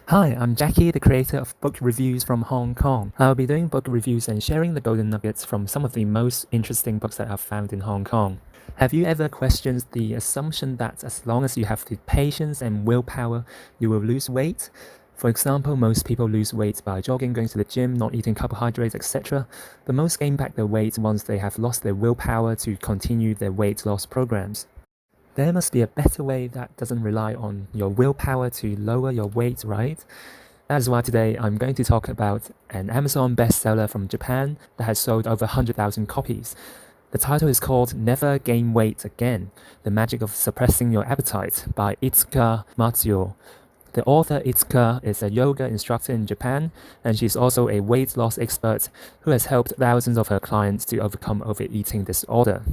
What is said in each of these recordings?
Hi, I'm Jackie, the creator of book reviews from Hong Kong. I'll be doing book reviews and sharing the golden nuggets from some of the most interesting books that I've found in Hong Kong. Have you ever questioned the assumption that as long as you have the patience and willpower, you will lose weight? For example, most people lose weight by jogging, going to the gym, not eating carbohydrates, etc. But most gain back their weight once they have lost their willpower to continue their weight loss programs. There must be a better way that doesn't rely on your willpower to lower your weight, right? That is why today I'm going to talk about an Amazon bestseller from Japan that has sold over 100,000 copies. The title is called Never Gain Weight Again: The Magic of Suppressing Your Appetite by Itsuka Matsuo. The author Itsuka is a yoga instructor in Japan, and she's also a weight loss expert who has helped thousands of her clients to overcome overeating disorder.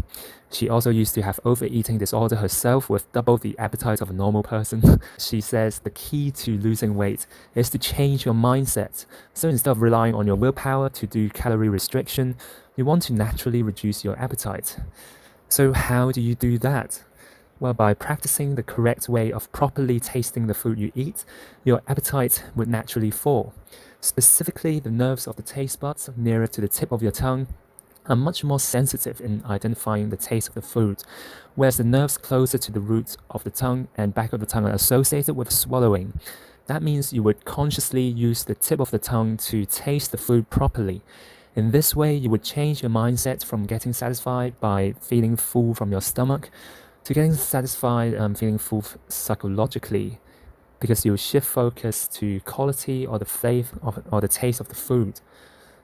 She also used to have overeating disorder herself with double the appetite of a normal person. She says the key to losing weight is to change your mindset. So instead of relying on your willpower to do calorie restriction, you want to naturally reduce your appetite. So how do you do that? Well, by practicing the correct way of properly tasting the food you eat, your appetite would naturally fall. Specifically, the nerves of the taste buds nearer to the tip of your tongue are much more sensitive in identifying the taste of the food, whereas the nerves closer to the root of the tongue and back of the tongue are associated with swallowing. That means you would consciously use the tip of the tongue to taste the food properly. In this way, you would change your mindset from getting satisfied by feeling full from your stomach to getting satisfied feeling full psychologically, because you shift focus to quality or the flavor or the taste of the food.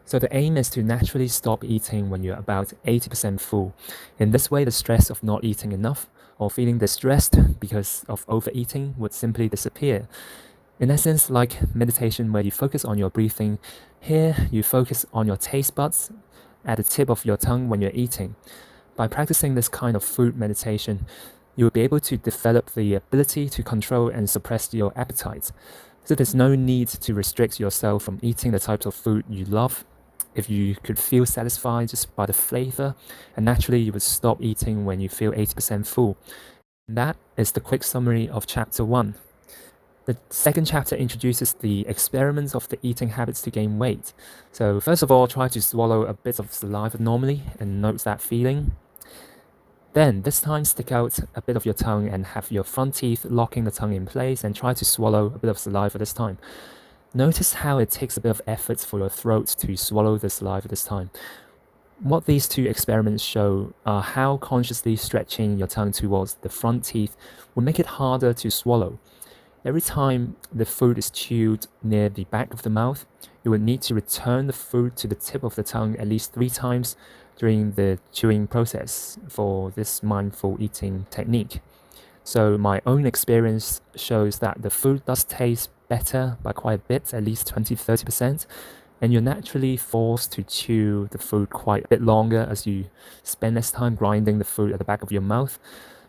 So the aim is to naturally stop eating when you're about 80% full. In this way, the stress of not eating enough or feeling distressed because of overeating would simply disappear. In essence, like meditation where you focus on your breathing, here you focus on your taste buds at the tip of your tongue when you're eating. By practicing this kind of food meditation, you will be able to develop the ability to control and suppress your appetite. So there's no need to restrict yourself from eating the types of food you love. If you could feel satisfied just by the flavor, and naturally you would stop eating when you feel 80% full. That is the quick summary of chapter 1. The second chapter introduces the experiments of the eating habits to gain weight. So first of all, try to swallow a bit of saliva normally and note that feeling. Then, this time, stick out a bit of your tongue and have your front teeth locking the tongue in place and try to swallow a bit of saliva this time. Notice how it takes a bit of effort for your throat to swallow the saliva this time. What these two experiments show are how consciously stretching your tongue towards the front teeth will make it harder to swallow. Every time the food is chewed near the back of the mouth, you would need to return the food to the tip of the tongue at least 3 times during the chewing process for this mindful eating technique. So my own experience shows that the food does taste better by quite a bit, at least 20-30%, and you're naturally forced to chew the food quite a bit longer as you spend less time grinding the food at the back of your mouth.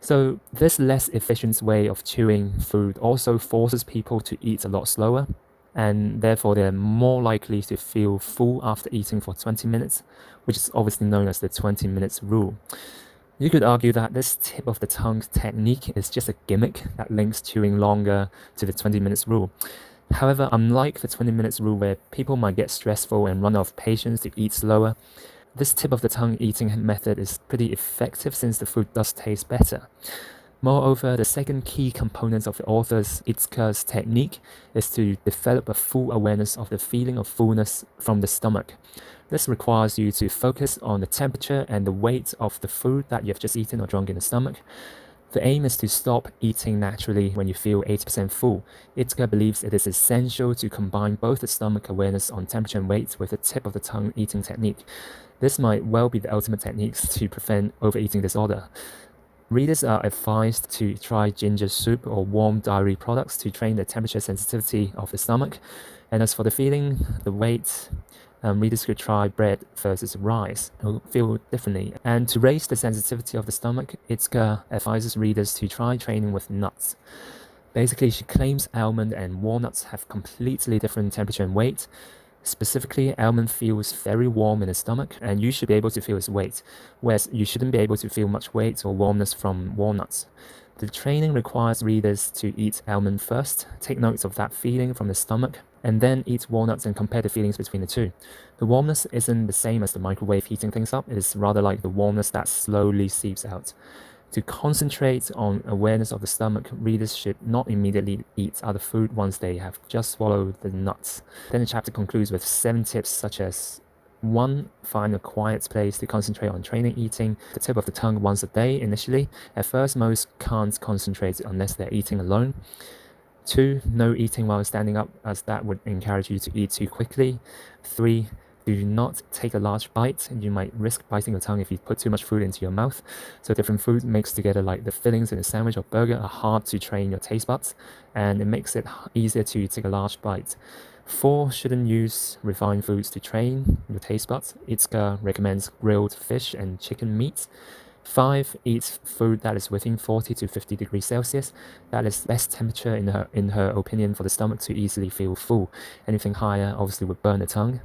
So this less efficient way of chewing food also forces people to eat a lot slower, and therefore they're more likely to feel full after eating for 20 minutes, which is obviously known as the 20 minutes rule. You could argue that this tip of the tongue technique is just a gimmick that links chewing longer to the 20 minutes rule. However, unlike the 20 minutes rule where people might get stressful and run out of patience to eat slower, this tip of the tongue eating method is pretty effective since the food does taste better. Moreover, the second key component of the author's Itsuka's technique is to develop a full awareness of the feeling of fullness from the stomach. This requires you to focus on the temperature and the weight of the food that you have just eaten or drunk in the stomach. The aim is to stop eating naturally when you feel 80% full. Itsuka believes it is essential to combine both the stomach awareness on temperature and weight with the tip of the tongue eating technique. This might well be the ultimate techniques to prevent overeating disorder. Readers are advised to try ginger soup or warm dairy products to train the temperature sensitivity of the stomach. And as for the feeling, the weight, readers could try bread versus rice. It will feel differently. And to raise the sensitivity of the stomach, Itsuka advises readers to try training with nuts. Basically, she claims almond and walnuts have completely different temperature and weight. Specifically, almond feels very warm in the stomach, and you should be able to feel its weight, whereas you shouldn't be able to feel much weight or warmness from walnuts. The training requires readers to eat almond first, take notes of that feeling from the stomach, and then eat walnuts and compare the feelings between the two. The warmness isn't the same as the microwave heating things up, it is rather like the warmness that slowly seeps out. To concentrate on awareness of the stomach, readers should not immediately eat other food once they have just swallowed the nuts. Then the chapter concludes with 7 tips such as 1. Find a quiet place to concentrate on training eating the tip of the tongue once a day initially. At first, most can't concentrate unless they're eating alone. 2. No eating while standing up, as that would encourage you to eat too quickly. 3. Do not take a large bite, and you might risk biting your tongue if you put too much food into your mouth. So different food mixed together, like the fillings in a sandwich or burger, are hard to train your taste buds, and it makes it easier to take a large bite. 4. Shouldn't use refined foods to train your taste buds. Itzka recommends grilled fish and chicken meat. 5. Eat food that is within 40 to 50 degrees Celsius. That is less temperature in her opinion for the stomach to easily feel full. Anything higher obviously would burn the tongue.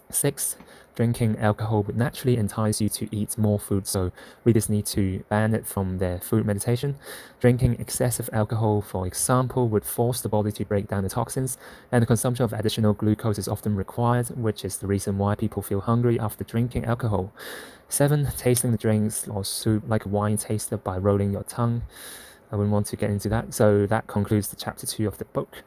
6. Drinking alcohol would naturally entice you to eat more food, so readers need to ban it from their food meditation. Drinking excessive alcohol, for example, would force the body to break down the toxins, and the consumption of additional glucose is often required, which is the reason why people feel hungry after drinking alcohol. 7. Tasting the drinks or soup like a wine taster by rolling your tongue. I wouldn't want to get into that. So that concludes the chapter 2 of the book.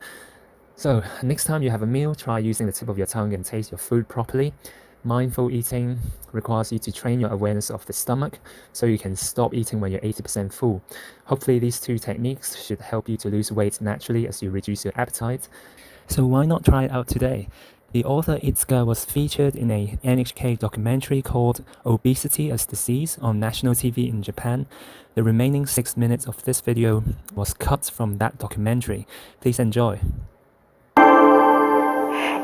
So next time you have a meal, try using the tip of your tongue and taste your food properly. Mindful eating requires you to train your awareness of the stomach so you can stop eating when you're 80% full. Hopefully these 2 techniques should help you to lose weight naturally as you reduce your appetite. So why not try it out today? The author Itzka was featured in a NHK documentary called Obesity as Disease on national TV in Japan. The remaining 6 minutes of this video was cut from that documentary. Please enjoy.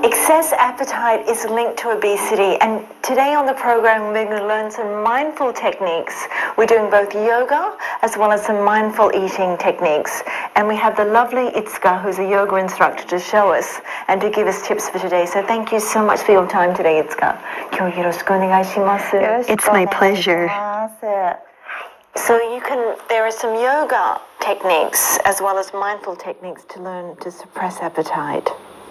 Excess appetite is linked to obesity, and today on the program we're going to learn some mindful techniques. We're doing both yoga as well as some mindful eating techniques, and we have the lovely Itzka, who's a yoga instructor, to show us and to give us tips for today. So thank you so much for your time today, Itzka. It's my pleasure. So there are some yoga techniques as well as mindful techniques to learn to suppress appetite.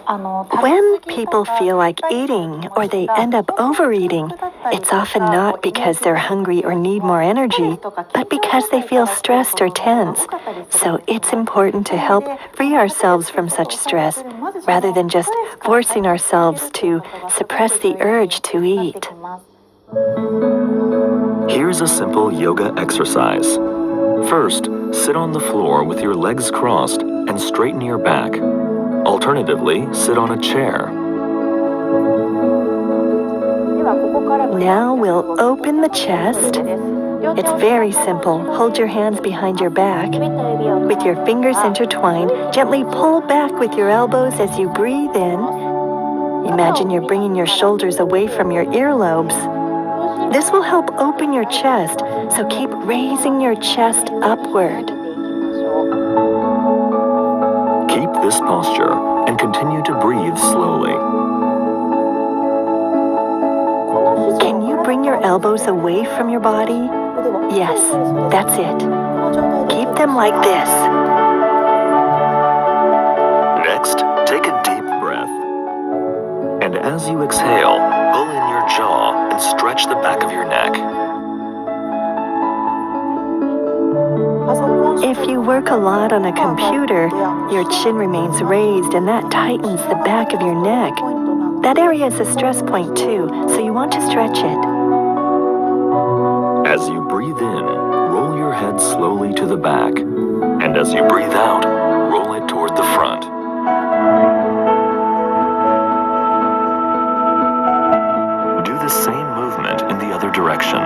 When people feel like eating or they end up overeating, it's often not because they're hungry or need more energy, but because they feel stressed or tense. So it's important to help free ourselves from such stress, rather than just forcing ourselves to suppress the urge to eat. Here's a simple yoga exercise. First, sit on the floor with your legs crossed and straighten your back. Alternatively, sit on a chair. Now we'll open the chest. It's very simple. Hold your hands behind your back. With your fingers intertwined, gently pull back with your elbows as you breathe in. Imagine you're bringing your shoulders away from your earlobes. This will help open your chest, so keep raising your chest upward. Keep this posture and continue to breathe slowly. Can you bring your elbows away from your body? Yes, that's it. Keep them like this. Next, take a deep breath. And as you exhale, pull in your jaw and stretch the back of your neck. If you work a lot on a computer, your chin remains raised and that tightens the back of your neck. That area is a stress point too, so you want to stretch it. As you breathe in, roll your head slowly to the back. And as you breathe out, roll it toward the front. Do the same movement in the other direction.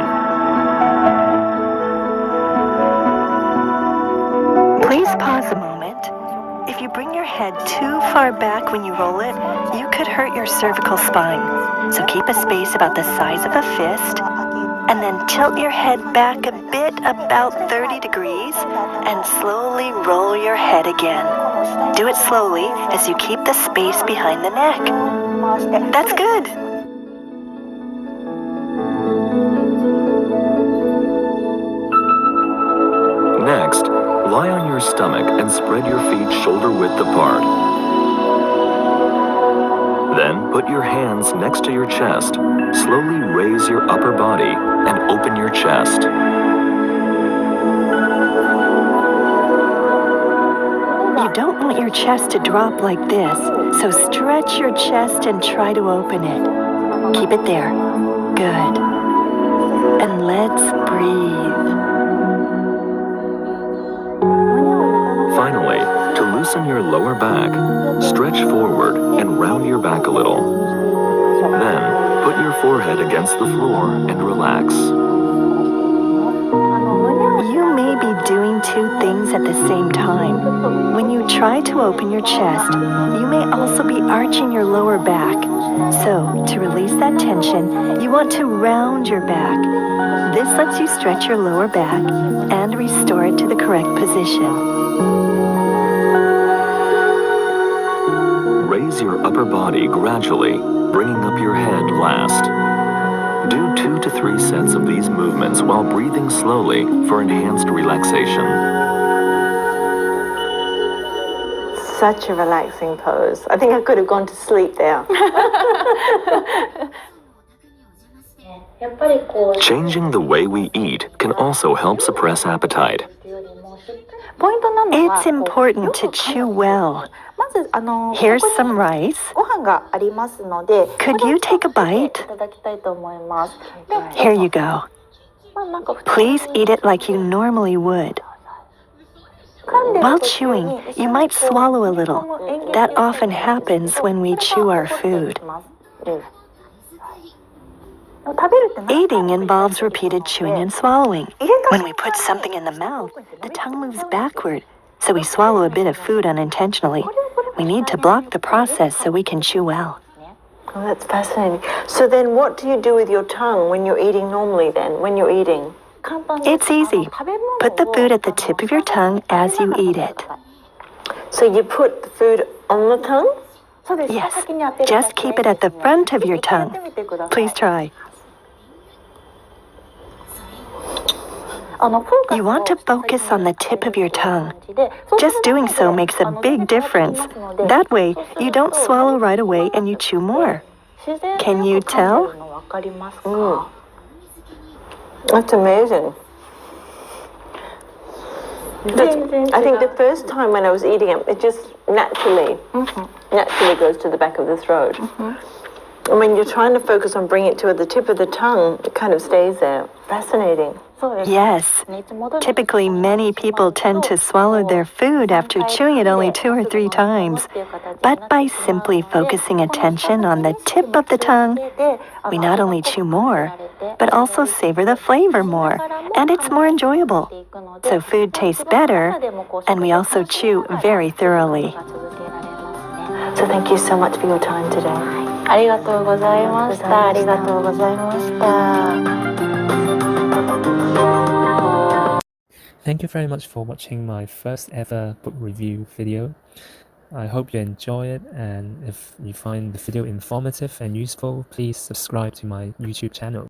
Please pause a moment. If you bring your head too far back when you roll it, you could hurt your cervical spine. So keep a space about the size of a fist, and then tilt your head back a bit, about 30 degrees, and slowly roll your head again. Do it slowly as you keep the space behind the neck. That's good. Next, Lie on your stomach and spread your feet shoulder width apart. Then put your hands next to your chest. Slowly raise your upper body and open your chest. You don't want your chest to drop like this, so stretch your chest and try to open it. Keep it there. Good. And let's breathe. Finally, to loosen your lower back, stretch forward and round your back a little. Then, put your forehead against the floor and relax. You may be doing two things at the same time. When you try to open your chest, you may also be arching your lower back. So, to release that tension, you want to round your back. This lets you stretch your lower back and restore it to the correct position. Raise your upper body gradually, bringing up your head last. Do 2 to 3 sets of these movements while breathing slowly for enhanced relaxation. Such a relaxing pose. I think I could have gone to sleep there. Changing the way we eat can also help suppress appetite. It's important to chew well. Here's some rice. Could you take a bite? Here you go. Please eat it like you normally would. While chewing, you might swallow a little. That often happens when we chew our food. Eating involves repeated chewing and swallowing. When we put something in the mouth, the tongue moves backward, so we swallow a bit of food unintentionally. We need to block the process so we can chew well. Oh, that's fascinating. So then what do you do with your tongue when you're eating normally then, when you're eating? It's easy. Put the food at the tip of your tongue as you eat it. So you put the food on the tongue? Yes, just keep it at the front of your tongue. Please try. You want to focus on the tip of your tongue. Just doing so makes a big difference. That way, you don't swallow right away and you chew more. Can you tell? That's amazing. I think the first time when I was eating it, it just naturally goes to the back of the throat. And when you're trying to focus on bringing it to the tip of the tongue, it kind of stays there. Fascinating. Yes. Typically, many people tend to swallow their food after chewing it only 2 or 3 times. But by simply focusing attention on the tip of the tongue, we not only chew more, but also savor the flavor more, and it's more enjoyable. So food tastes better, and we also chew very thoroughly. So thank you so much for your time today. ありがとうございました。ありがとうございました。Thank you very much for watching my first ever book review video. I hope you enjoy it, and if you find the video informative and useful, please subscribe to my YouTube channel.